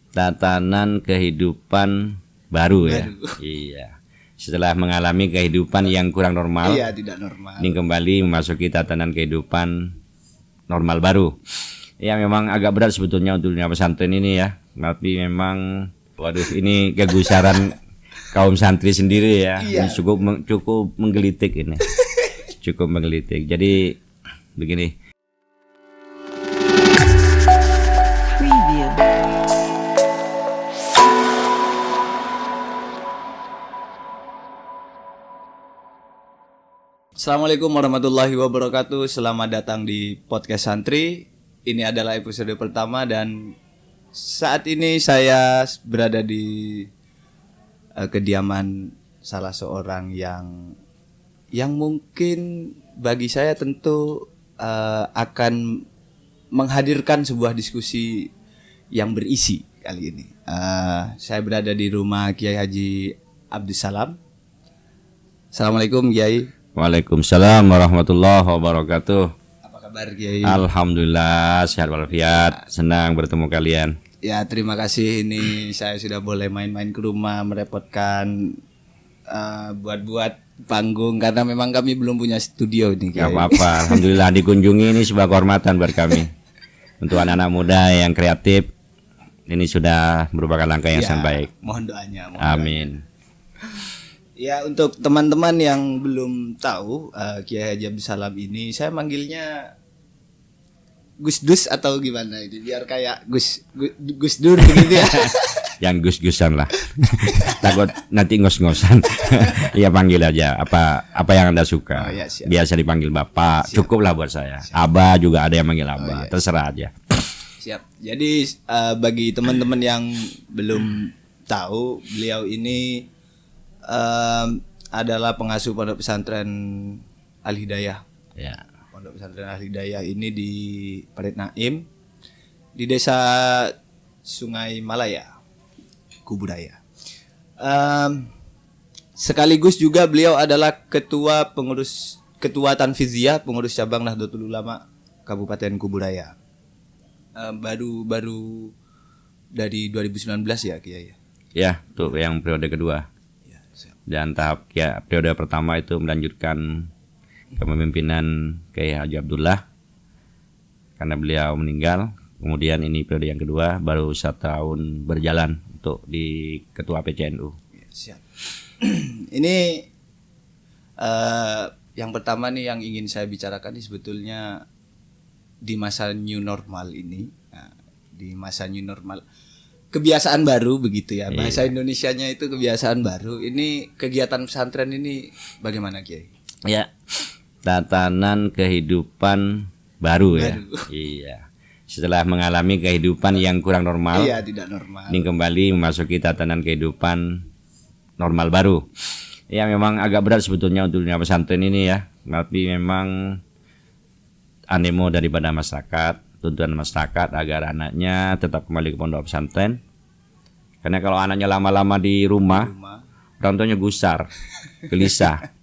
tatanan kehidupan baru ya. Iya. Setelah mengalami kehidupan yang kurang normal, Iya, tidak normal. ini kembali memasuki tatanan kehidupan normal baru. Ya memang agak berat sebetulnya untuk dunia pesantren ini ya. Tapi memang waduh ini kegusaran kaum santri sendiri ya. Iya. Ini cukup menggelitik ini. Cukup menggelitik. Jadi begini. Preview. Assalamualaikum warahmatullahi wabarakatuh. Selamat datang di Podcast Santri. Ini adalah episode pertama dan saat ini saya berada di kediaman salah seorang yang mungkin bagi saya tentu akan menghadirkan sebuah diskusi yang berisi kali ini. Saya berada di rumah Kiai Haji Abdussalam. Assalamualaikum Kiai. Waalaikumsalam warahmatullahi wabarakatuh. Apa kabar Kiai? Alhamdulillah sehat walafiat. Senang bertemu kalian. Ya terima kasih, ini saya sudah boleh main-main ke rumah, merepotkan buat panggung karena memang kami belum punya studio nih. Gak apa-apa. Alhamdulillah dikunjungi, ini sebuah kehormatan buat kami. Untuk anak-anak muda yang kreatif, ini sudah merupakan langkah yang sangat baik. Mohon doanya. Amin. Ya, untuk teman-teman yang belum tahu Kiai Haji Abdussalam ini, saya manggilnya Gus Dus atau gimana ini? Biar kayak Gus Dur begitu ya. Yang gus-gusan lah. Takut nanti ngos-ngosan. Ya panggil aja apa yang Anda suka. Oh, ya, siap. Biasa dipanggil Bapak, Siap. cukup lah buat saya. Abah juga ada yang manggil Abah, iya. terserah aja. Siap. Jadi bagi teman-teman yang belum tahu, beliau ini adalah pengasuh Pondok Pesantren Al Hidayah. Ya. Pondok Pesantren Al Hidayah ini di Parit Naim, di Desa Sungai Malaya, Kubudaya. Sekaligus juga beliau adalah ketua Tanfiziyah, pengurus cabang Nahdlatul Ulama Kabupaten Kubudaya. Baru dari 2019 ya Kiai. Ya, untuk yang periode kedua. Ya, siap. Dan tahap periode pertama itu melanjutkan kepemimpinan Kiai Haji Abdullah karena beliau meninggal. Kemudian ini periode yang kedua, baru 1 tahun berjalan untuk di ketua PCNU. Ya, siap. Ini yang pertama nih yang ingin saya bicarakan ini sebetulnya di masa new normal ini. Nah, di masa new normal, kebiasaan baru begitu ya. Bahasa Indonesianya itu kebiasaan baru. Ini kegiatan pesantren ini bagaimana Kiai? Ya, tatanan kehidupan baru ya. Baru. Iya. Setelah mengalami kehidupan yang kurang normal, Iya, tidak normal. ini kembali memasuki tatanan kehidupan normal baru. Ya memang agak berat sebetulnya untuk dunia pesantren ini ya. Tapi memang animo daripada masyarakat, tuntutan masyarakat agar anaknya tetap kembali ke pondok pesantren. Karena kalau anaknya lama-lama di rumah, orang tuanya gusar, gelisah.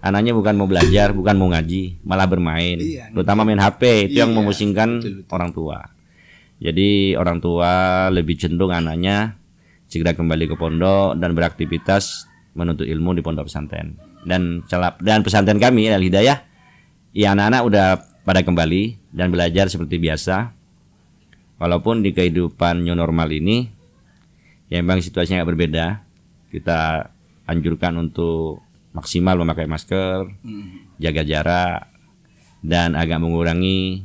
Anaknya bukan mau belajar, bukan mau ngaji, malah bermain. Iya, terutama main HP, itu yang Iya, memusingkan betul. orang tua. Jadi orang tua lebih cenderung anaknya segera kembali ke pondok dan beraktivitas menuntut ilmu di pondok pesantren. Dan pesantren kami Al Hidayah, ya anak-anak udah pada kembali dan belajar seperti biasa. Walaupun di kehidupan new normal ini ya memang situasinya agak berbeda. Kita anjurkan untuk maksimal memakai masker, jaga jarak, dan agak mengurangi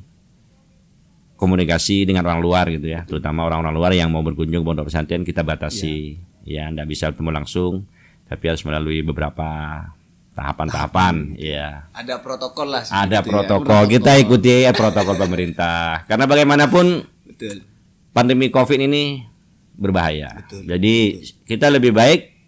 komunikasi dengan orang luar gitu ya. Terutama orang-orang luar yang mau berkunjung ke pondok pesantren kita batasi. Ya, Anda bisa bertemu langsung, tapi harus melalui beberapa tahapan-tahapan. Ya. Ada protokol lah. Ada seperti protokol. Kita ikuti protokol pemerintah. Karena bagaimanapun Betul. pandemi Covid ini berbahaya. Betul. Jadi kita lebih baik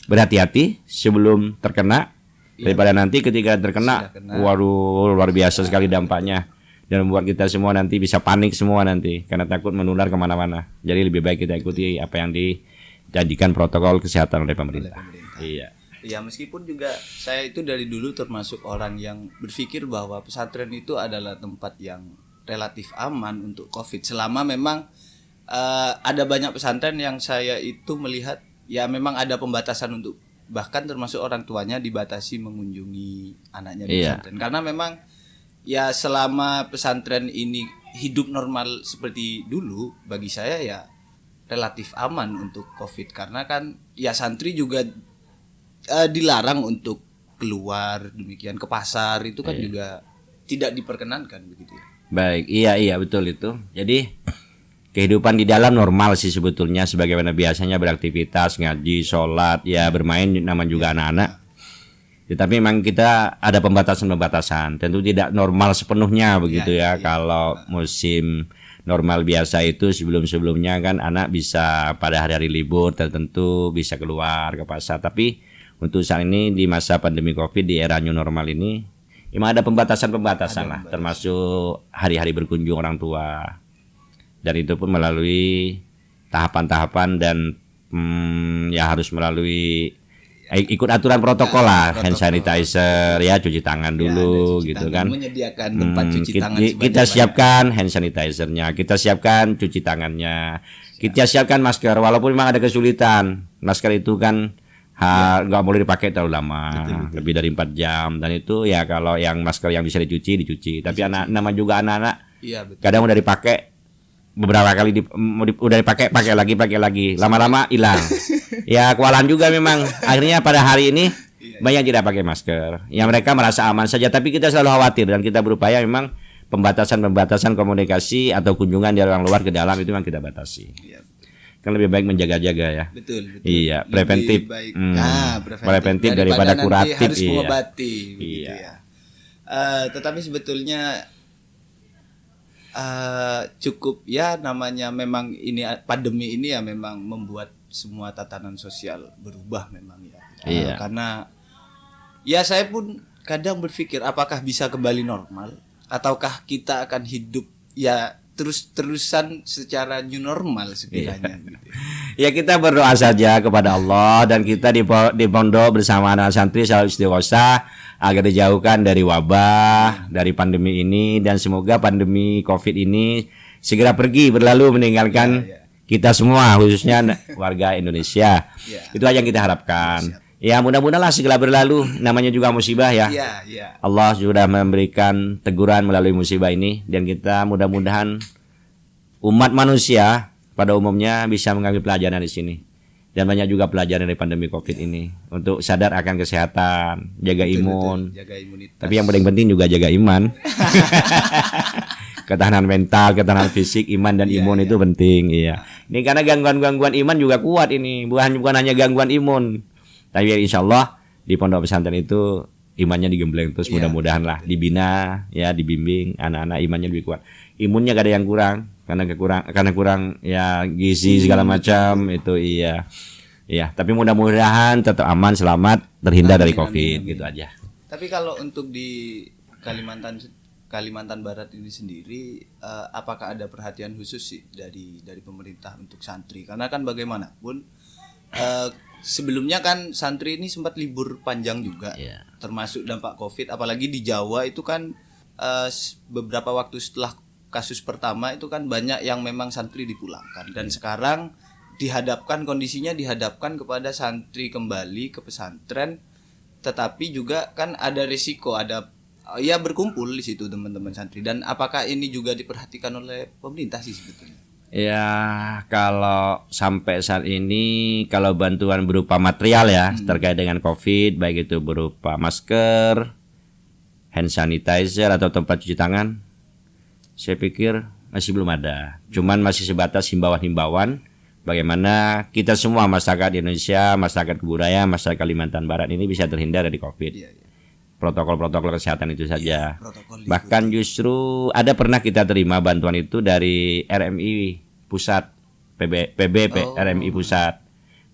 berhati-hati sebelum terkena daripada nanti ketika terkena, Sudah kena. waduh luar biasa sekali dampaknya dan membuat kita semua nanti bisa panik semua nanti karena takut menular kemana-mana. Jadi lebih baik kita ikuti apa yang dijadikan protokol kesehatan oleh pemerintah. Iya. Ya meskipun juga saya itu dari dulu termasuk orang yang berpikir bahwa pesantren itu adalah tempat yang relatif aman untuk COVID selama memang ada banyak pesantren yang saya itu melihat ya memang ada pembatasan untuk bahkan termasuk orang tuanya dibatasi mengunjungi anaknya di Iya. pesantren karena memang ya selama pesantren ini hidup normal seperti dulu bagi saya ya relatif aman untuk COVID karena kan ya santri juga dilarang untuk keluar demikian ke pasar itu kan juga tidak diperkenankan begitu ya. Baik, iya betul itu. Jadi kehidupan di dalam normal sih sebetulnya sebagaimana biasanya beraktivitas, ngaji, sholat, ya bermain namanya juga anak-anak. Tetapi memang kita ada pembatasan-pembatasan. Tentu tidak normal sepenuhnya begitu ya. Kalau musim normal biasa itu sebelum-sebelumnya kan anak bisa pada hari-hari libur tertentu bisa keluar ke pasar. Tapi untuk saat ini di masa pandemi COVID di era new normal ini memang ada pembatasan-pembatasan lah, termasuk hari-hari berkunjung orang tua. Dan itu pun melalui tahapan-tahapan dan ya harus melalui ikut aturan protokol lah, hand sanitizer ya, cuci tangan dulu cuci gitu tangan, kan. menyediakan tempat cuci tangan Kita sebanyak-banyak. siapkan hand sanitizernya, kita siapkan cuci tangannya, kita siapkan masker. Walaupun memang ada kesulitan, masker itu kan nggak boleh dipakai terlalu lama, lebih dari 4 jam. Dan itu ya kalau yang masker yang bisa dicuci. Tapi nama juga anak-anak Iya betul. kadang udah dipakai beberapa kali udah dipakai pakai lagi lama-lama hilang. Ya kewalahan juga memang akhirnya pada hari ini banyak tidak pakai masker. Ya mereka merasa aman saja tapi kita selalu khawatir dan kita berupaya memang pembatasan komunikasi atau kunjungan dari orang luar ke dalam itu memang kita batasi. Iya. Kan lebih baik menjaga-jaga ya. Betul. Iya, Lebih preventif. baik. Preventif daripada nanti kuratif, harus iya. mengobati begitu Iya. ya. Tetapi sebetulnya cukup ya namanya memang ini pandemi ini ya memang membuat semua tatanan sosial berubah memang ya. Iya. Karena ya saya pun kadang berpikir apakah bisa kembali normal ataukah kita akan hidup ya terus-terusan secara new normal sekiranya gitu. Ya kita berdoa saja kepada Allah dan kita di pondok bersama anak santri selalu istighosah agar dijauhkan dari wabah, dari pandemi ini dan semoga pandemi Covid ini segera pergi berlalu meninggalkan kita semua khususnya warga Indonesia. Itu aja yang kita harapkan. Ya mudah-mudahan segera berlalu, namanya juga musibah ya. Iya. Allah sudah memberikan teguran melalui musibah ini dan kita mudah-mudahan umat manusia pada umumnya bisa mengambil pelajaran di sini dan banyak juga pelajaran dari pandemi Covid ini untuk sadar akan kesehatan, jaga imun. Jaga imunitas. Tapi yang paling penting juga jaga iman. Ketahanan mental, ketahanan fisik, iman dan imun itu penting. Iya. Ini karena gangguan-gangguan iman juga kuat ini, bukan hanya gangguan imun. Tapi ya insya Allah di pondok pesantren itu imannya digembleng terus mudah-mudahan lah dibina ya dibimbing anak-anak imannya lebih kuat. Imunnya gak ada yang kurang karena kurang ya gizi segala macam itu iya. Iya, tapi mudah-mudahan tetap aman selamat terhindar dari Covid gitu aja. Tapi kalau untuk di Kalimantan Barat ini sendiri apakah ada perhatian khusus sih dari pemerintah untuk santri? Karena kan bagaimanapun sebelumnya kan santri ini sempat libur panjang juga, termasuk dampak Covid. Apalagi di Jawa itu kan beberapa waktu setelah kasus pertama itu kan banyak yang memang santri dipulangkan. Dan sekarang kondisinya dihadapkan kepada santri kembali ke pesantren, tetapi juga kan ada risiko, ya berkumpul di situ teman-teman santri. Dan apakah ini juga diperhatikan oleh pemerintah sih sebetulnya? Ya kalau sampai saat ini kalau bantuan berupa material ya terkait dengan Covid baik itu berupa masker, hand sanitizer atau tempat cuci tangan, saya pikir masih belum ada. Cuman masih sebatas himbauan-himbauan bagaimana kita semua masyarakat Indonesia, masyarakat kebudayaan, masyarakat Kalimantan Barat ini bisa terhindar dari Covid. Protokol-protokol kesehatan itu saja. Bahkan justru ada pernah kita terima bantuan itu dari RMI pusat, RMI pusat,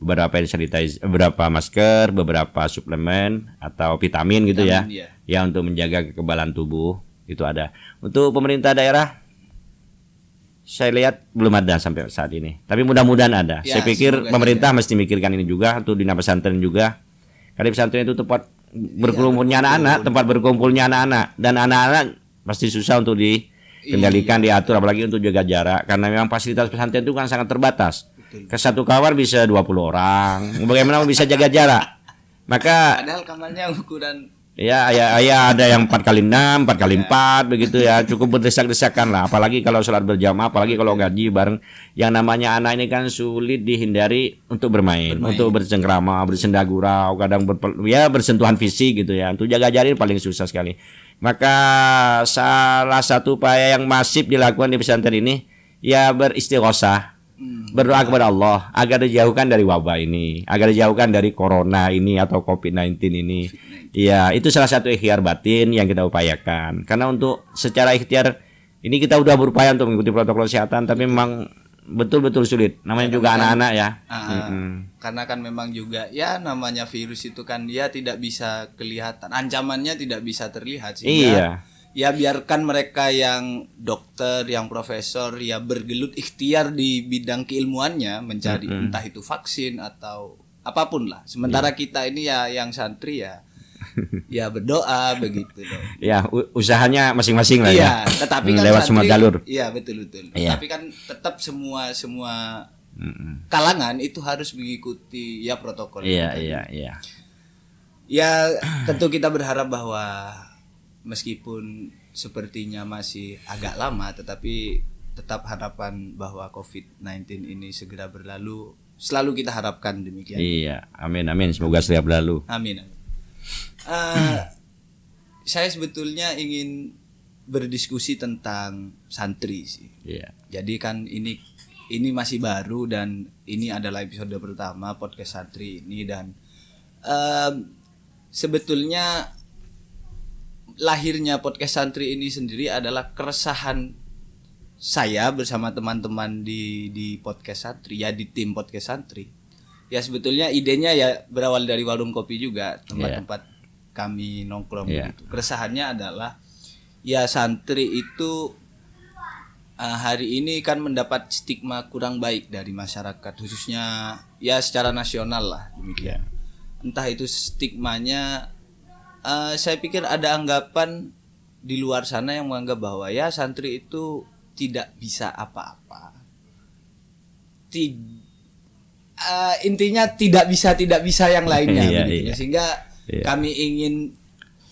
beberapa sanitizer, beberapa masker, beberapa suplemen atau vitamin gitu ya, ya untuk menjaga kekebalan tubuh itu ada. Untuk pemerintah daerah, saya lihat belum ada sampai saat ini. Tapi mudah-mudahan ada. Saya pikir pemerintah mesti mikirkan ini juga untuk di pesantren juga. Karena pesantren itu tempat berkumpulnya anak-anak, tempat berkumpulnya anak-anak dan anak-anak pasti susah untuk kendalikan, diatur, apalagi untuk jaga jarak, karena memang fasilitas pesantren itu kan sangat terbatas. Betul. Ke satu kamar bisa 20 orang, bagaimana mau bisa jaga jarak? Maka Padahal kamarnya ukuran ya ada yang 4x6, 4x4 begitu ya, cukup berdesak-desakan lah. Apalagi kalau sholat berjamaah, apalagi kalau ngaji bareng. Yang namanya anak ini kan sulit dihindari untuk bermain. Untuk bercengkrama, bersenda gurau, kadang bersentuhan fisik gitu ya. Untuk jaga jarak paling susah sekali. Maka salah satu upaya yang masif dilakukan di pesantren ini ya beristighosah. Berdoa kepada Allah agar dijauhkan dari wabah ini, agar dijauhkan dari corona ini atau COVID-19 ini. Iya, itu salah satu ikhtiar batin yang kita upayakan. Karena untuk secara ikhtiar ini kita udah berupaya untuk mengikuti protokol kesehatan, tapi memang betul-betul sulit. Namanya juga anak-anak ya. Karena kan memang juga ya namanya virus itu kan dia tidak bisa kelihatan, ancamannya tidak bisa terlihat sehingga Iya. ya biarkan mereka yang dokter, yang profesor ya bergelut ikhtiar di bidang keilmuannya mencari entah itu vaksin atau apapun lah. Sementara kita ini ya yang santri ya berdoa begitu loh. Ya, usahanya masing-masing lah Iya, ya. tetapi kan lewat semua jalur. Iya, betul. Iya. Tapi kan tetap semua kalangan itu harus mengikuti ya protokol. Iya. Ya, tentu kita berharap bahwa meskipun sepertinya masih agak lama, tetapi tetap harapan bahwa COVID-19 ini segera berlalu. Selalu kita harapkan demikian. Iya, amin. Semoga segera berlalu. Amin. Saya sebetulnya ingin berdiskusi tentang santri sih. Iya. Jadi kan ini masih baru dan ini adalah episode pertama podcast santri ini dan sebetulnya lahirnya podcast santri ini sendiri adalah keresahan saya bersama teman-teman di podcast santri ya, di tim podcast santri. Ya sebetulnya idenya ya berawal dari warung kopi juga, tempat-tempat kami nongkrong gitu. Keresahannya adalah ya santri itu hari ini kan mendapat stigma kurang baik dari masyarakat, khususnya ya secara nasional lah demikian. Entah itu stigmanya, saya pikir ada anggapan di luar sana yang menganggap bahwa ya santri itu tidak bisa apa-apa. Intinya tidak bisa yang lainnya begitu. Sehingga kami ingin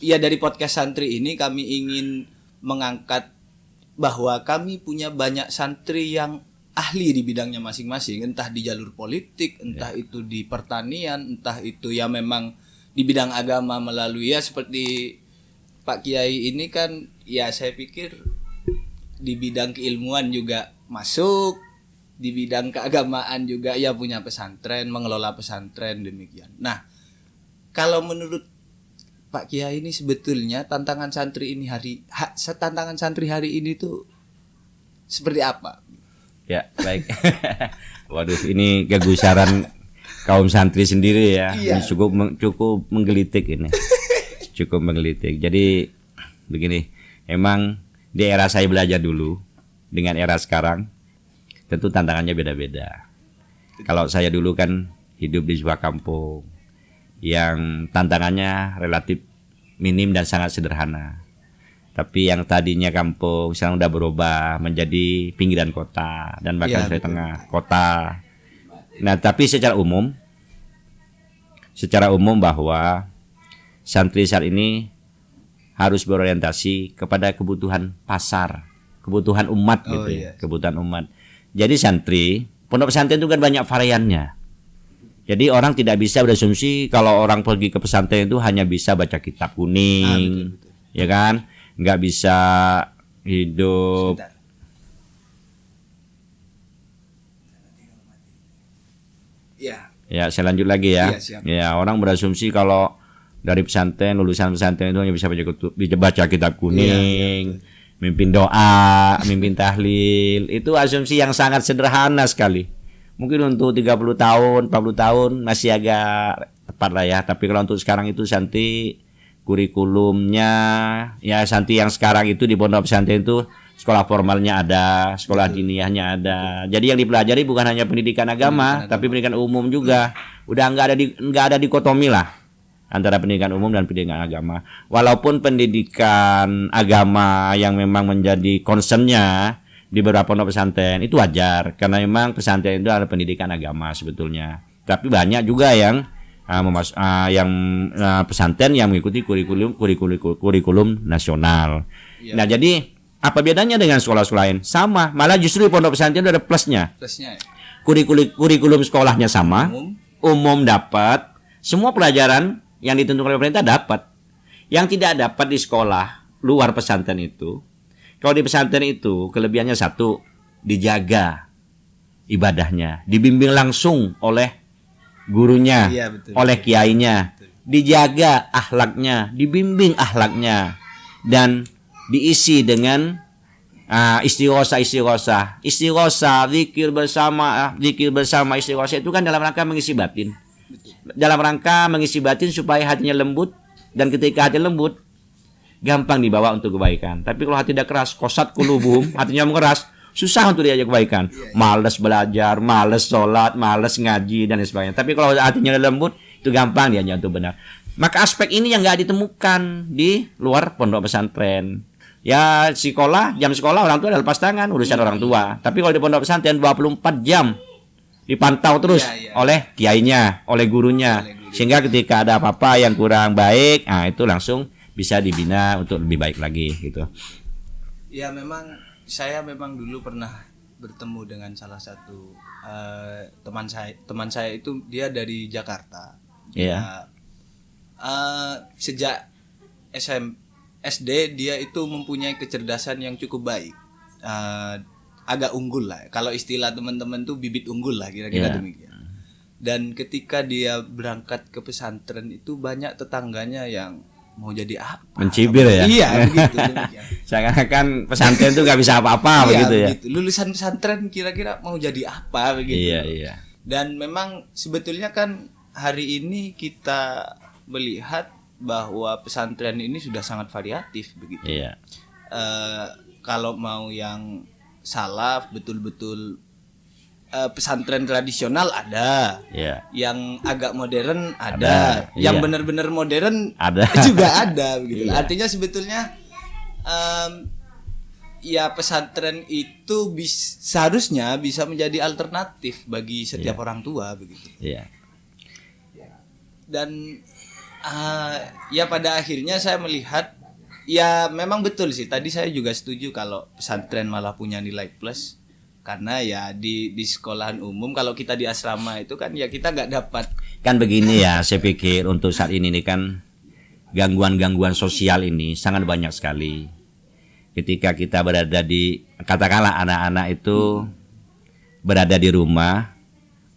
ya dari podcast santri ini kami ingin mengangkat bahwa kami punya banyak santri yang ahli di bidangnya masing-masing, entah di jalur politik, entah itu di pertanian, entah itu ya memang di bidang agama melalui ya seperti Pak Kiai ini kan ya saya pikir di bidang keilmuan juga masuk, di bidang keagamaan juga ya punya pesantren, mengelola pesantren demikian. Nah, kalau menurut Pak Kiai ini sebetulnya tantangan santri hari ini tuh seperti apa? Ya, baik. Waduh, ini kegusaran kaum santri sendiri ya. Iya. Ini cukup menggelitik ini. Cukup menggelitik. Jadi begini, emang di era saya belajar dulu dengan era sekarang tentu tantangannya beda-beda. Kalau saya dulu kan hidup di sebuah kampung yang tantangannya relatif minim dan sangat sederhana. Tapi yang tadinya kampung sekarang udah berubah menjadi pinggiran kota dan bahkan di tengah kota. Nah, tapi secara umum bahwa santri saat ini harus berorientasi kepada kebutuhan pasar, kebutuhan umat gitu ya, kebutuhan umat. Jadi santri, pondok pesantren itu kan banyak variannya. Jadi orang tidak bisa berasumsi kalau orang pergi ke pesantren itu hanya bisa baca kitab kuning, betul. Ya kan? Nggak bisa hidup. Sebentar. Ya, saya lanjut lagi ya. Iya, siap. Ya, orang berasumsi kalau dari pesantren, lulusan pesantren itu hanya bisa baca kitab kuning, mimpin doa, mimpin tahlil. Itu asumsi yang sangat sederhana sekali. Mungkin untuk 30 tahun, 40 tahun masih agak tepat lah ya. Tapi kalau untuk sekarang itu santri kurikulumnya, ya santri yang sekarang itu di pondok pesantren itu sekolah formalnya ada, sekolah diniyahnya ada. Jadi yang dipelajari bukan hanya pendidikan agama, tapi pendidikan umum juga. Udah nggak ada dikotomi lah. antara pendidikan umum dan pendidikan agama. Walaupun pendidikan agama yang memang menjadi concernnya di beberapa pondok pesantren itu wajar, karena memang pesantren itu adalah pendidikan agama sebetulnya. Tapi banyak juga yang pesantren yang mengikuti kurikulum nasional. Iya. Nah, jadi apa bedanya dengan sekolah-sekolah lain? Sama, malah justru pondok pesantren itu ada plusnya. Plusnya ya. Kurikulum sekolahnya sama, Umum. dapat, semua pelajaran yang ditentukan oleh pemerintah dapat. Yang tidak dapat di sekolah luar pesantren itu, kalau di pesantren itu kelebihannya satu, dijaga ibadahnya, dibimbing langsung oleh gurunya, Iya, betul. oleh kiainya, dijaga akhlaknya, dibimbing akhlaknya, dan diisi dengan istighosa, zikir bersama, istighosa itu kan dalam rangka mengisi batin. Dalam rangka mengisi batin supaya hatinya lembut, dan ketika hati lembut gampang dibawa untuk kebaikan. Tapi kalau hati tidak keras, qasat qulubuhum, hatinya mengeras, susah untuk diajak kebaikan. Malas belajar, malas sholat, malas ngaji dan lain sebagainya. Tapi kalau hatinya lembut, itu gampang diajak untuk benar. Maka aspek ini yang nggak ditemukan di luar pondok pesantren. Ya, jam sekolah orang tua adalah lepas tangan, urusan orang tua. Tapi kalau di pondok pesantren 24 jam dipantau terus oleh kiainya, oleh gurunya. Sehingga ketika ada apa-apa yang kurang baik, itu langsung bisa dibina untuk lebih baik lagi gitu. Ya, saya memang dulu pernah bertemu dengan salah satu teman saya itu dia dari Jakarta. Iya. Sejak SD dia itu mempunyai kecerdasan yang cukup baik, agak unggul lah. Kalau istilah teman-teman tuh bibit unggul lah, kira-kira demikian. Dan ketika dia berangkat ke pesantren itu banyak tetangganya yang mau jadi apa? Mencibir ya? Iya, begitu. Demikian. Seakan-akan pesantren itu nggak bisa apa-apa begitu ya? Begitu. Lulusan pesantren kira-kira mau jadi apa begitu? Iya. Dan memang sebetulnya kan hari ini kita melihat bahwa pesantren ini sudah sangat variatif begitu. Iya. Kalau mau yang salaf betul-betul pesantren tradisional ada, Iya. yang agak modern ada, Ada, yang iya. benar-benar modern Ada. juga ada begitu. Iya. Artinya sebetulnya ya pesantren itu seharusnya bisa menjadi alternatif bagi setiap orang tua begitu. Iya. Dan ya pada akhirnya saya melihat ya memang betul sih, tadi saya juga setuju kalau pesantren malah punya nilai plus, karena ya di sekolahan umum kalau kita di asrama itu kan ya kita nggak dapat. Kan begini ya, saya pikir untuk saat ini kan gangguan-gangguan sosial ini sangat banyak sekali. Ketika kita berada di, katakanlah anak-anak itu berada di rumah,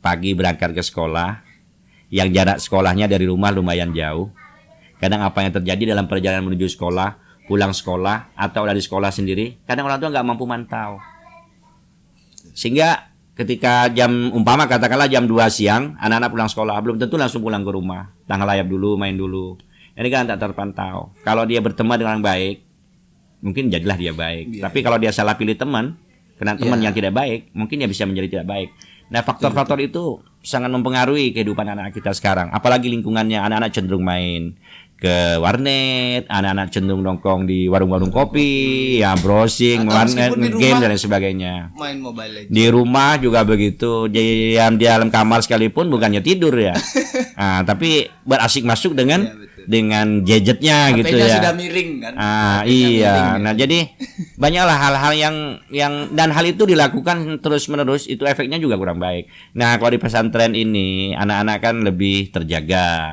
pagi berangkat ke sekolah, yang jarak sekolahnya dari rumah lumayan jauh. Kadang apa yang terjadi dalam perjalanan menuju sekolah, pulang sekolah, atau dari sekolah sendiri, kadang orang tua nggak mampu mantau. Sehingga ketika umpama katakanlah jam 2 siang, anak-anak pulang sekolah, belum tentu langsung pulang ke rumah. Tanggal layap dulu, main dulu. Ini kan tak terpantau. Kalau dia berteman dengan orang baik, mungkin jadilah dia baik. Tapi kalau dia salah pilih teman, kena teman yang tidak baik, mungkin dia bisa menjadi tidak baik. Nah, faktor-faktor itu sangat mempengaruhi kehidupan anak kita sekarang. Apalagi lingkungannya, anak-anak cenderung main ke warnet, anak-anak cenderung nongkrong di warung-warung kopi, ya browsing, warnet, game dan lain sebagainya. Main Mobile Legends. Di rumah juga begitu, di dalam kamar sekalipun bukannya tidur ya. Tapi berasik masuk dengan gadgetnya HP-nya gitu ya. sudah miring kan. Iya. Nah, jadi banyaklah hal-hal yang dan hal itu dilakukan terus-menerus, itu efeknya juga kurang baik. Nah, kalau di pesantren ini anak-anak kan lebih terjaga,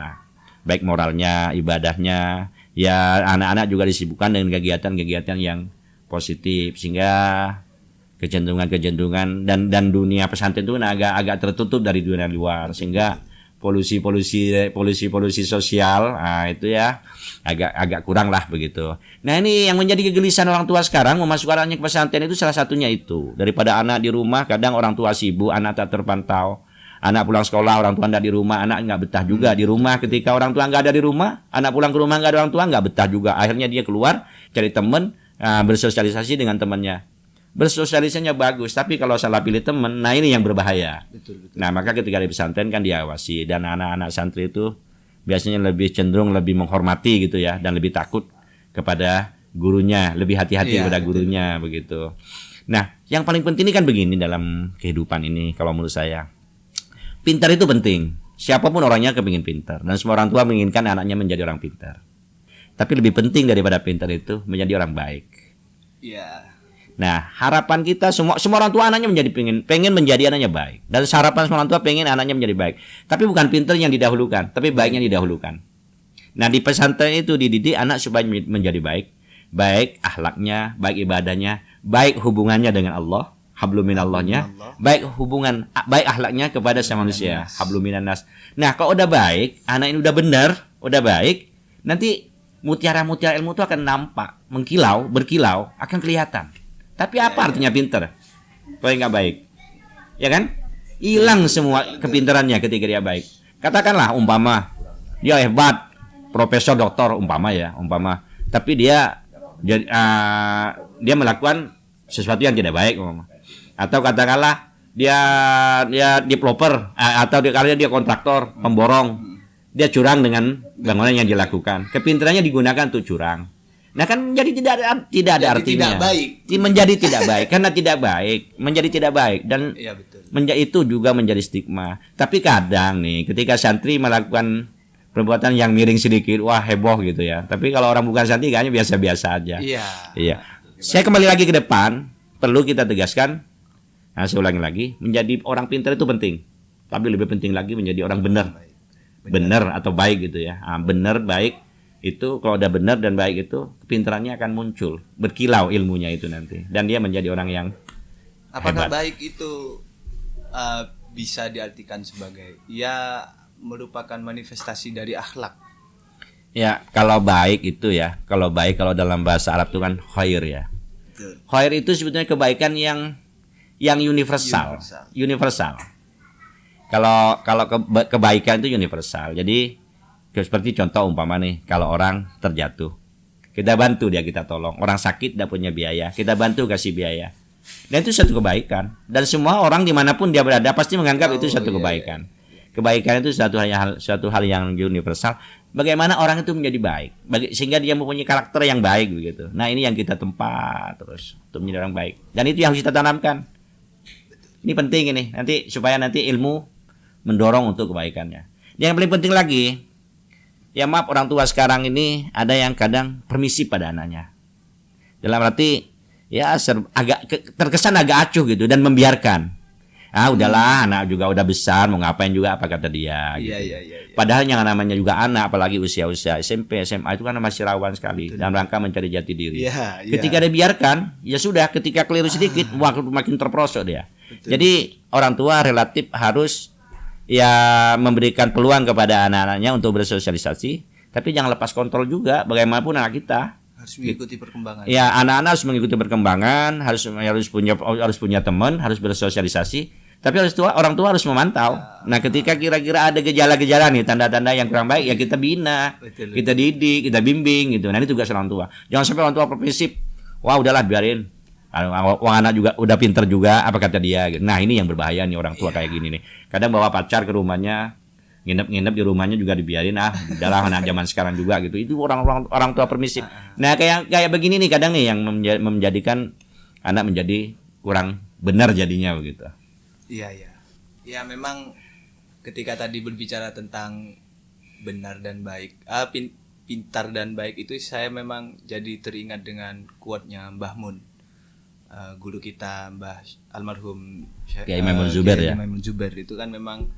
baik moralnya, ibadahnya. Ya, anak-anak juga disibukkan dengan kegiatan-kegiatan yang positif, sehingga kecenderungan dan dunia pesantren itu agak tertutup dari dunia luar, sehingga polusi sosial itu ya agak kurang lah begitu. Nah, ini yang menjadi kegelisahan orang tua sekarang, memasukkan anaknya ke pesantren itu salah satunya itu. Daripada anak di rumah, kadang orang tua sibuk, anak tak terpantau. Anak pulang sekolah, orang tua nggak di rumah, anak nggak betah juga di rumah. Ketika orang tua nggak ada di rumah, anak pulang ke rumah nggak ada orang tua, nggak betah juga. Akhirnya dia keluar cari teman, bersosialisasi dengan temannya. Bersosialisasinya bagus, tapi kalau salah pilih teman, nah ini yang berbahaya. Betul. Nah, maka ketika di pesantren kan diawasi, dan anak-anak santri itu biasanya lebih cenderung lebih menghormati gitu ya, dan lebih takut kepada gurunya, lebih hati-hati Iya, kepada betul. gurunya begitu. Nah, yang paling penting ini kan begini dalam kehidupan ini kalau menurut saya. Pintar itu penting. Siapapun orangnya kepingin pintar, dan semua orang tua menginginkan anaknya menjadi orang pintar. Tapi lebih penting daripada pintar itu menjadi orang baik. Iya. Nah, harapan kita semua orang tua anaknya menjadi pengen menjadi anaknya baik. Dan harapan semua orang tua pengen anaknya menjadi baik. Tapi bukan pintar yang didahulukan, tapi baiknya didahulukan. Nah, di pesantren itu dididik anak supaya menjadi baik. Baik akhlaknya, baik ibadahnya, baik hubungannya dengan Allah, hablum minallahnya, baik baik akhlaknya kepada sama manusia, hablum minannas. Nah, kalau udah baik, anak ini udah benar, udah baik, nanti mutiara-mutiara ilmu itu akan nampak, berkilau, akan kelihatan. Tapi apa artinya pintar? Kalau nggak baik, ya kan? Hilang semua kepintarannya ketika dia baik. Katakanlah umpama dia hebat, profesor, doktor, umpama, tapi dia melakukan sesuatu yang tidak baik, umpama. Atau katakanlah dia developer, atau dia kontraktor, pemborong, dia curang dengan bangunan yang dilakukan. Kepintarannya digunakan untuk curang. Nah, kan menjadi tidak ada artinya. Tidak baik. Menjadi tidak baik karena tidak baik, menjadi tidak baik, dan Iya, betul. itu juga menjadi stigma. Tapi kadang nih ketika santri melakukan perbuatan yang miring sedikit, wah heboh gitu ya. Tapi kalau orang bukan santri kayaknya biasa-biasa aja. Iya. Iya. Saya kembali lagi ke depan, perlu kita tegaskan. Nah, saya ulangi lagi, menjadi orang pintar itu penting. Tapi lebih penting lagi menjadi orang benar. Benar atau baik gitu ya. Benar, baik itu kalau udah benar dan baik itu kepintarannya akan muncul, berkilau ilmunya itu nanti, dan dia menjadi orang yang Apakah hebat. baik itu bisa diartikan sebagai ya merupakan manifestasi dari akhlak? Ya, kalau baik itu ya, kalau dalam bahasa Arab itu kan khair ya. Betul. Khair itu sebetulnya kebaikan yang universal. Kalau kebaikan itu universal. Jadi seperti contoh umpama nih, kalau orang terjatuh, kita bantu dia, kita tolong. Orang sakit tidak punya biaya, kita bantu kasih biaya. Dan itu satu kebaikan. Dan semua orang dimanapun dia berada pasti menganggap itu satu kebaikan. Kebaikan itu suatu hal yang universal. Bagaimana orang itu menjadi baik, sehingga dia mempunyai karakter yang baik begitu. Nah, ini yang kita tempat terus untuk menjadi orang baik. Dan itu yang harus kita tanamkan. Ini penting ini, nanti supaya nanti ilmu mendorong untuk kebaikannya. Yang paling penting lagi, ya maaf, orang tua sekarang ini ada yang kadang permisif pada anaknya. Dalam arti ya terkesan agak acuh gitu dan membiarkan. Udahlah, anak juga udah besar, mau ngapain juga apa kata dia gitu. Iya. Padahal yang namanya juga anak, apalagi usia-usia SMP, SMA itu kan masih rawan sekali dalam rangka mencari jati diri. Iya. Ketika dibiarkan, ya sudah, ketika keliru sedikit, makin terperosok dia. Betul. Jadi orang tua relatif harus ya memberikan peluang kepada anak-anaknya untuk bersosialisasi, tapi jangan lepas kontrol juga. Bagaimanapun anak kita Harus mengikuti perkembangan. ya, anak-anak harus mengikuti perkembangan, harus punya teman, harus bersosialisasi. Tapi orang tua harus memantau. Nah, ketika kira-kira ada gejala-gejala nih, tanda-tanda yang kurang baik, ya kita bina, Betul. kita didik, kita bimbing gitu. Nah, ini tugas orang tua. Jangan sampai orang tua permisif. Wah, udahlah biarin. Wah, anak juga udah pinter juga, apa kata dia. Nah, ini yang berbahaya nih orang tua kayak gini nih. Kadang bawa pacar ke rumahnya, nginep di rumahnya juga dibiarin, udahlah anak zaman sekarang juga gitu. Itu orang tua permisif. Nah, kayak begini nih kadang nih yang menjadikan anak menjadi kurang benar jadinya begitu. Iya. Ya memang ketika tadi berbicara tentang benar dan baik, pintar dan baik itu saya memang jadi teringat dengan quote-nya Mbah Mun. Guru kita Mbah almarhum Kiai Maimun Zubair ya. Maimun Zubair itu kan memang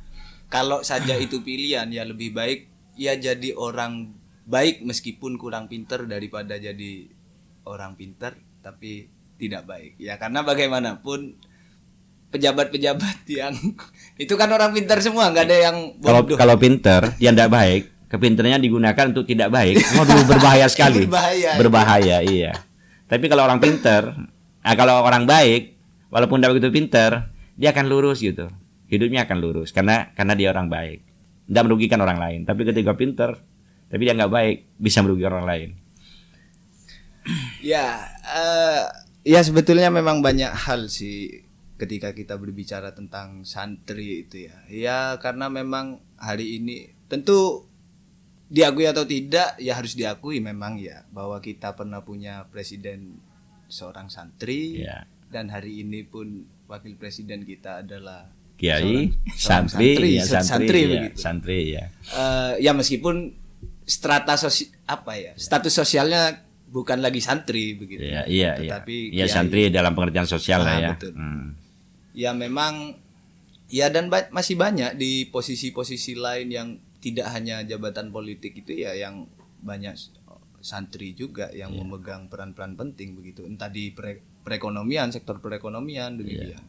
kalau saja itu pilihan ya lebih baik ya jadi orang baik meskipun kurang pintar daripada jadi orang pintar tapi tidak baik. Ya karena bagaimanapun pejabat-pejabat yang itu kan orang pintar semua, nggak ada yang bodoh. Kalau pintar dia tidak baik, kepintarannya digunakan untuk tidak baik. Waduh, berbahaya sekali. Berbahaya, iya. Tapi kalau orang pintar, kalau orang baik, walaupun tidak begitu pintar, dia akan lurus gitu. Hidupnya akan lurus karena dia orang baik. Tidak merugikan orang lain. Tapi ketika pintar, tapi dia nggak baik, bisa merugikan orang lain. Ya sebetulnya memang banyak hal sih ketika kita berbicara tentang santri itu ya. Ya karena memang hari ini tentu diakui atau tidak ya harus diakui memang ya bahwa kita pernah punya presiden seorang santri Ya. dan hari ini pun wakil presiden kita adalah Kiai, seorang santri, ya, santri ya, begitu. santri ya. Ya meskipun status sosialnya bukan lagi santri begitu. Iya, iya, iya. Tetapi Ya kiai. santri dalam pengertian sosial lah ya. Betul. Ya memang ya dan masih banyak di posisi-posisi lain yang tidak hanya jabatan politik itu ya yang banyak santri juga yang memegang peran-peran penting begitu entah di perekonomian, sektor perekonomian demikian.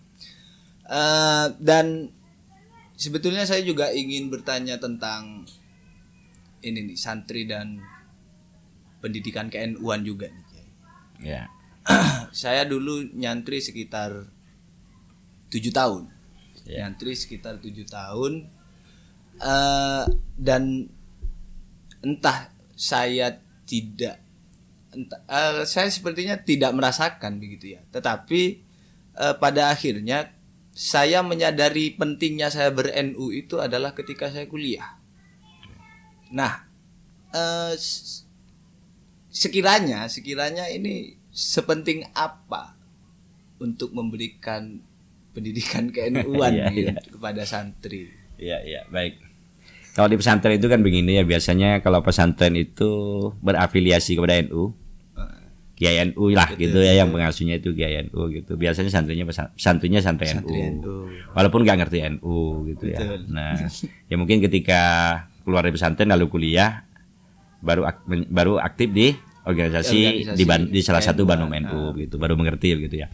Dan sebetulnya saya juga ingin bertanya tentang ini nih santri dan pendidikan ke-NU-an juga nih. Kiai. Ya. Saya dulu nyantri sekitar 7 tahun. Ya. Nyantri sekitar 7 tahun. Dan entah saya saya sepertinya tidak merasakan begitu ya. Tetapi pada akhirnya saya menyadari pentingnya saya ber-NU itu adalah ketika saya kuliah. Nah, sekiranya ini sepenting apa untuk memberikan pendidikan ke-NU-an kepada santri. Iya, iya, baik. Kalau di pesantren itu kan begini ya, biasanya kalau pesantren itu berafiliasi kepada NU, Kiai NU lah gitu ya, yang pengasuhnya itu Kiai NU gitu. Biasanya santrinya santri NU. Walaupun nggak ngerti NU gitu ya. Nah, ya mungkin ketika keluar dari pesantren lalu kuliah baru aktif di organisasi di salah satu Bandung NU gitu, baru mengerti gitu ya.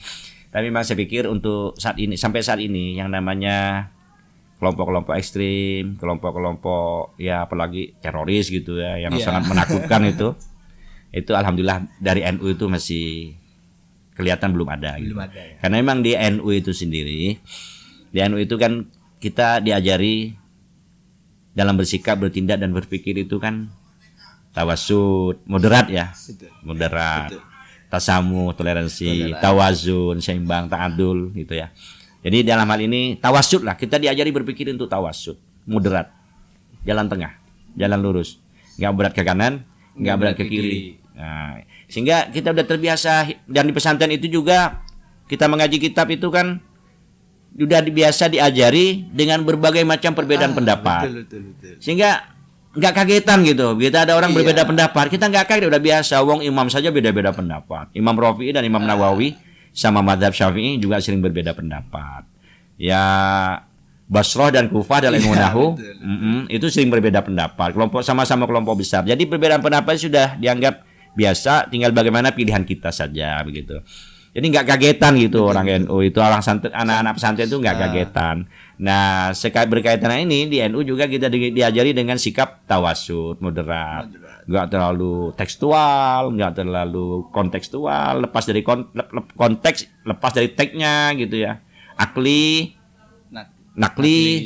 Tapi memang saya pikir untuk sampai saat ini yang namanya kelompok-kelompok ekstrim, kelompok-kelompok ya apalagi teroris gitu ya yang sangat menakutkan itu alhamdulillah dari NU itu masih kelihatan belum ada gitu. Belum ada ya. Karena memang di NU itu sendiri, di NU itu kan kita diajari dalam bersikap, bertindak dan berpikir itu kan tawasud, moderat ya. Betul. Moderat. Betul. Tasamuh, toleransi, tawazun, seimbang, ta'adul gitu ya. Jadi dalam hal ini tawasud lah, kita diajari berpikir untuk tawasud, moderat, jalan tengah, jalan lurus, nggak berat ke kanan, nggak berat ke kiri. Nah, sehingga kita udah terbiasa dan di pesantren itu juga kita mengaji kitab itu kan sudah biasa diajari dengan berbagai macam perbedaan pendapat, Betul. sehingga nggak kagetan gitu. Kita ada orang berbeda pendapat, kita nggak kaget, udah biasa. Wong imam saja beda-beda pendapat. Imam Rafi'i dan Imam Nawawi sama mazhab Syafi'i juga sering berbeda pendapat. Ya Basrah dan Kufah dalam ilmu nahwu itu sering berbeda pendapat. Kelompok sama-sama kelompok besar. Jadi perbedaan pendapat sudah dianggap biasa, tinggal bagaimana pilihan kita saja begitu. Jadi nggak kagetan gitu orang NU itu, anak-anak pesantren itu nggak kagetan. Nah, berkaitan ini di NU juga kita diajari dengan sikap tawasud, moderat. Nggak terlalu tekstual, nggak terlalu kontekstual, lepas dari konteks, lepas dari teksnya gitu ya. Nakli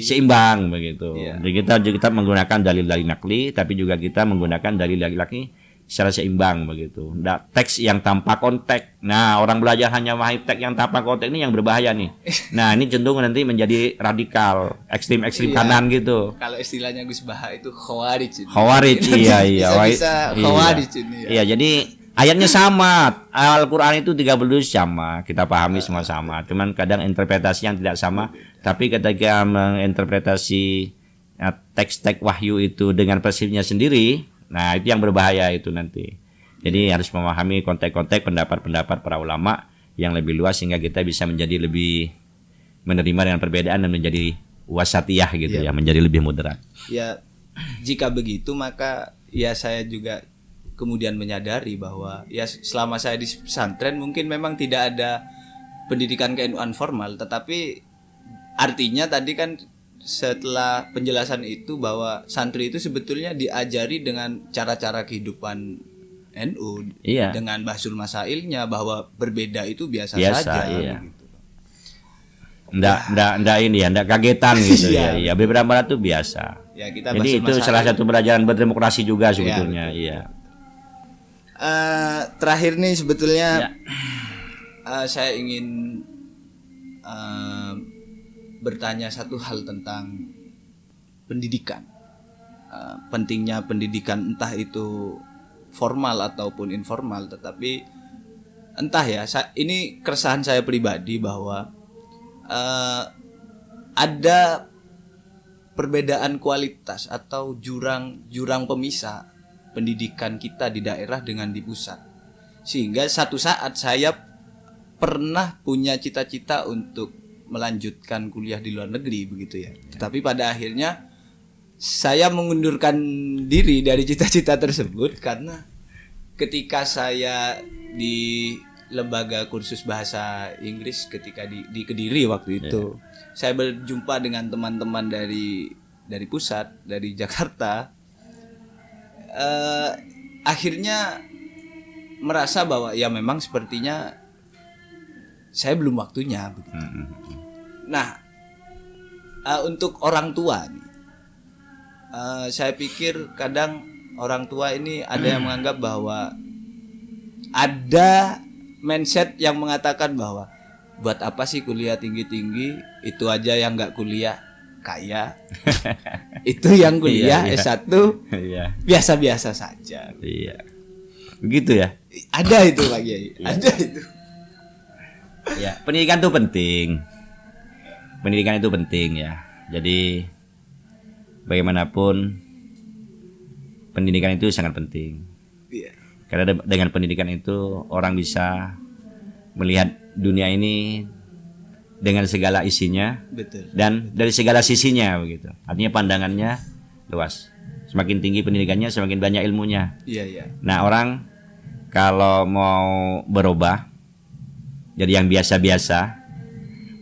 seimbang begitu. Jadi kita menggunakan dalil-dalil nakli, tapi juga kita menggunakan dalil-dalil laki secara seimbang begitu. Nggak teks yang tanpa konteks. Nah, orang belajar hanya memahami teks yang tanpa konteks ini yang berbahaya nih. Nah, ini cenderung nanti menjadi radikal, ekstrim kanan gitu. Kalau istilahnya Gus Baha itu khawarij. Khawarij, iya. Bisa khawarij ini ya. Iya, jadi ayatnya sama. Al-Qur'an itu 32 sama, kita pahami semua sama. Cuman kadang interpretasi yang tidak sama, tapi ketika menginterpretasi teks-teks wahyu itu dengan persepsinya sendiri, nah itu yang berbahaya itu nanti. Jadi harus memahami konteks-konteks pendapat-pendapat para ulama yang lebih luas sehingga kita bisa menjadi lebih menerima dengan perbedaan dan menjadi wasatiyah gitu ya, menjadi lebih moderat. Ya, jika begitu maka ya saya juga kemudian menyadari bahwa ya selama saya di pesantren mungkin memang tidak ada pendidikan ke-NU-an formal, tetapi artinya tadi kan setelah penjelasan itu bahwa santri itu sebetulnya diajari dengan cara-cara kehidupan NU dengan bahsul masailnya bahwa berbeda itu biasa saja gitu. Nggak ini ya, nggak kagetan gitu ya. Iya, beberapa itu biasa. Ya, kita jadi itu salah satu pelajaran berdemokrasi juga sebetulnya, iya. Terakhir nih sebetulnya saya ingin bertanya satu hal tentang pendidikan. pentingnya pendidikan, entah itu formal ataupun informal, tetapi entah ya, ini keresahan saya pribadi bahwa ada perbedaan kualitas atau jurang pemisah pendidikan kita di daerah dengan di pusat. Sehingga satu saat saya pernah punya cita-cita untuk melanjutkan kuliah di luar negeri begitu ya. Tetapi pada akhirnya saya mengundurkan diri dari cita-cita tersebut karena ketika saya di lembaga kursus bahasa Inggris ketika di Kediri waktu itu, saya berjumpa dengan teman-teman dari pusat, dari Jakarta. Akhirnya merasa bahwa ya memang sepertinya saya belum waktunya begitu. Nah, untuk orang tua nih, saya pikir kadang orang tua ini ada yang menganggap bahwa ada mindset yang mengatakan bahwa buat apa sih kuliah tinggi-tinggi, itu aja yang nggak kuliah kaya, itu yang kuliah S1 biasa-biasa saja. Iya. Begitu ya? Ada itu Pak Kiai, ada itu. Ya, pendidikan itu penting. Pendidikan itu penting ya. Jadi bagaimanapun pendidikan itu sangat penting. Iya. Karena dengan pendidikan itu orang bisa melihat dunia ini dengan segala isinya, Betul. dan dari segala sisinya begitu. Artinya pandangannya luas. Semakin tinggi pendidikannya, semakin banyak ilmunya. Iya. Nah, orang kalau mau berubah jadi yang biasa-biasa,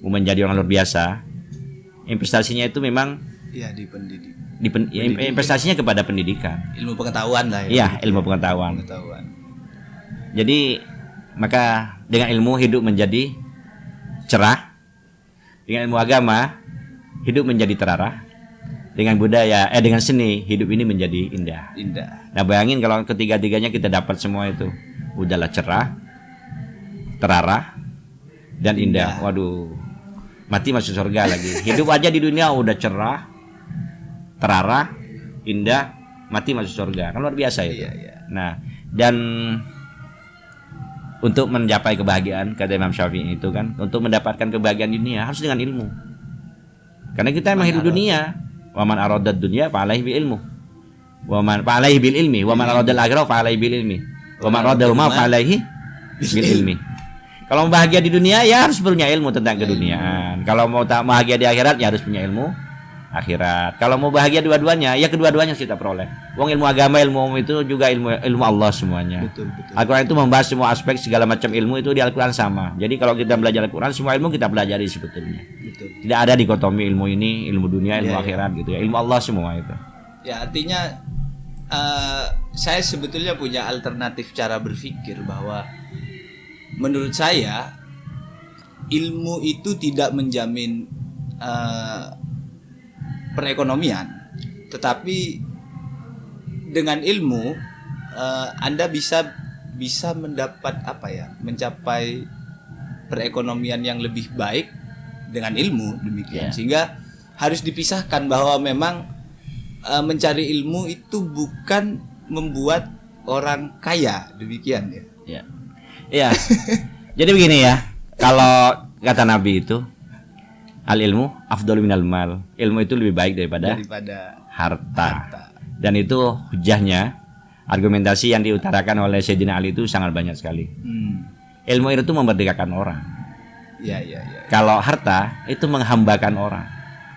mau menjadi orang luar biasa, investasinya itu memang Iya, di pendidik. investasinya kepada pendidikan. Ilmu pengetahuan lah ya. Iya, ilmu pengetahuan. Jadi maka dengan ilmu hidup menjadi cerah, dengan ilmu agama hidup menjadi terarah, dengan budaya dengan seni hidup ini menjadi indah. Nah, bayangin kalau ketiga-tiganya kita dapat semua itu, udahlah cerah, terarah, dan indah. Waduh, mati masuk surga lagi. Hidup aja di dunia udah cerah, terarah, indah, mati masuk surga. Kan luar biasa itu. Iya. Nah, dan untuk mencapai kebahagiaan, kata Imam Syafi'i itu kan, untuk mendapatkan kebahagiaan dunia harus dengan ilmu. Karena kita emang hidup dunia. Wa man aradad dunya fa alaihi bil ilmu. Wa man fa alaihi bil ilmi, wa man aradal akhirah fa alaihi bil ilmi. Wa man aradal ma fa alaihi bil ilmi. Kalau mau bahagia di dunia ya harus punya ilmu tentang keduniaan. Kalau mau tak bahagia di akhirat ya harus punya ilmu akhirat. Kalau mau bahagia dua-duanya ya kedua-duanya kita peroleh. Wong ilmu agama, ilmu itu juga ilmu Allah semuanya. Betul. Al-Quran itu membahas semua aspek segala macam ilmu itu di Al-Quran sama. Jadi kalau kita belajar Al-Quran, semua ilmu kita pelajari sebetulnya. Betul. Tidak ada dikotomi ilmu ini, ilmu dunia, ilmu akhirat gitu ya. Ilmu Allah semua itu. Ya, artinya saya sebetulnya punya alternatif cara berpikir bahwa menurut saya ilmu itu tidak menjamin perekonomian, tetapi dengan ilmu Anda bisa mendapat mencapai perekonomian yang lebih baik dengan ilmu demikian. Sehingga harus dipisahkan bahwa memang mencari ilmu itu bukan membuat orang kaya demikian ya. Iya. Jadi begini ya, kalau kata Nabi itu al ilmu afdalu minal mal. Ilmu itu lebih baik daripada harta. Dan itu hujahnya, argumentasi yang diutarakan oleh Sayyidina Ali itu sangat banyak sekali. Ilmu itu memerdekakan orang. Iya. Kalau harta itu menghambakan orang.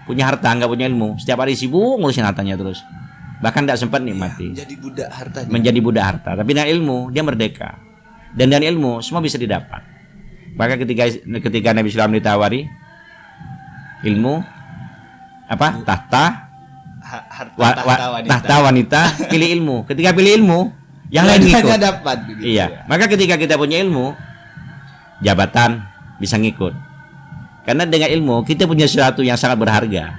Punya harta nggak punya ilmu, setiap hari sibuk ngurusin hartanya terus. Bahkan tidak sempat nikmati. Menjadi budak hartanya. Menjadi budak harta. Tapi dengan ilmu dia merdeka. Dan dari ilmu semua bisa didapat. Maka ketika Nabi SAW ditawari ilmu tahta wanita, pilih ilmu. Ketika pilih ilmu, yang lain ngikut. Dapat, begitu, iya. Maka ketika kita punya ilmu, jabatan bisa ngikut. Karena dengan ilmu kita punya sesuatu yang sangat berharga,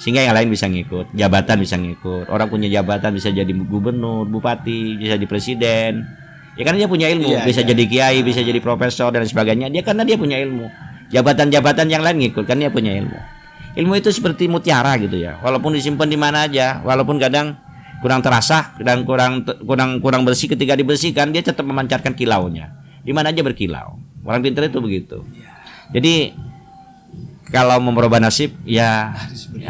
sehingga yang lain bisa ngikut. Jabatan bisa ngikut. Orang punya jabatan bisa jadi gubernur, bupati, bisa jadi presiden. Ya karena dia punya ilmu, bisa jadi kiai, bisa jadi profesor dan sebagainya. Dia karena dia punya ilmu. Jabatan-jabatan yang lain ngikut karena dia punya ilmu. ilmu itu seperti mutiara gitu ya. Walaupun disimpan di mana aja, walaupun kadang kurang terasa, kadang kurang bersih, ketika dibersihkan dia tetap memancarkan kilaunya. Di mana aja berkilau. Orang pintar itu begitu. Jadi kalau mau merubah nasib ya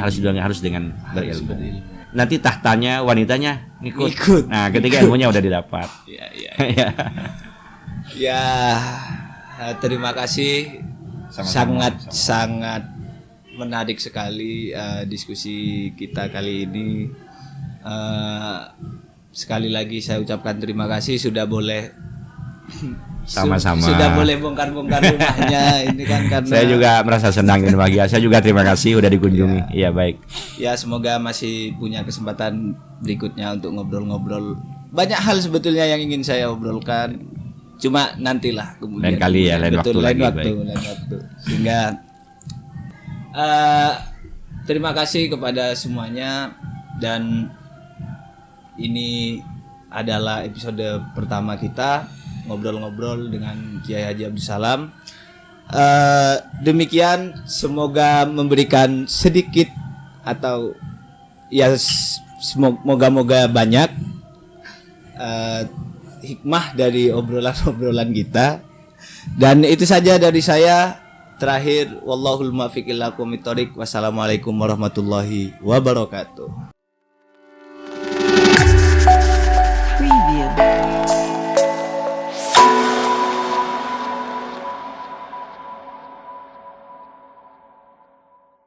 harus dengan berilmu. Nanti tahtanya wanitanya ngikut. Nah, ketika ilmunya udah didapat. Ya. Ya, terima kasih. Sama-sama. Sangat menarik sekali diskusi kita kali ini. Sekali lagi saya ucapkan terima kasih sudah boleh Sama-sama. sudah boleh bongkar-bongkar rumahnya ini kan karena Saya juga merasa senang dan bahagia. Saya juga terima kasih udah dikunjungi. Iya, baik. ya semoga masih punya kesempatan berikutnya untuk ngobrol-ngobrol. Banyak hal sebetulnya yang ingin saya obrolkan. Cuma nantilah kemudian. Lain kali ya, lain waktu lagi, lain waktu. Sehingga terima kasih kepada semuanya dan ini adalah episode pertama kita ngobrol-ngobrol dengan Kiai Haji Abdus Salam. Demikian, semoga memberikan sedikit atau ya moga-moga banyak hikmah dari obrolan-obrolan kita. Dan itu saja dari saya. Terakhir, wallahul muwaffiq ila aqwamit thoriq. Wassalamualaikum warahmatullahi wabarakatuh.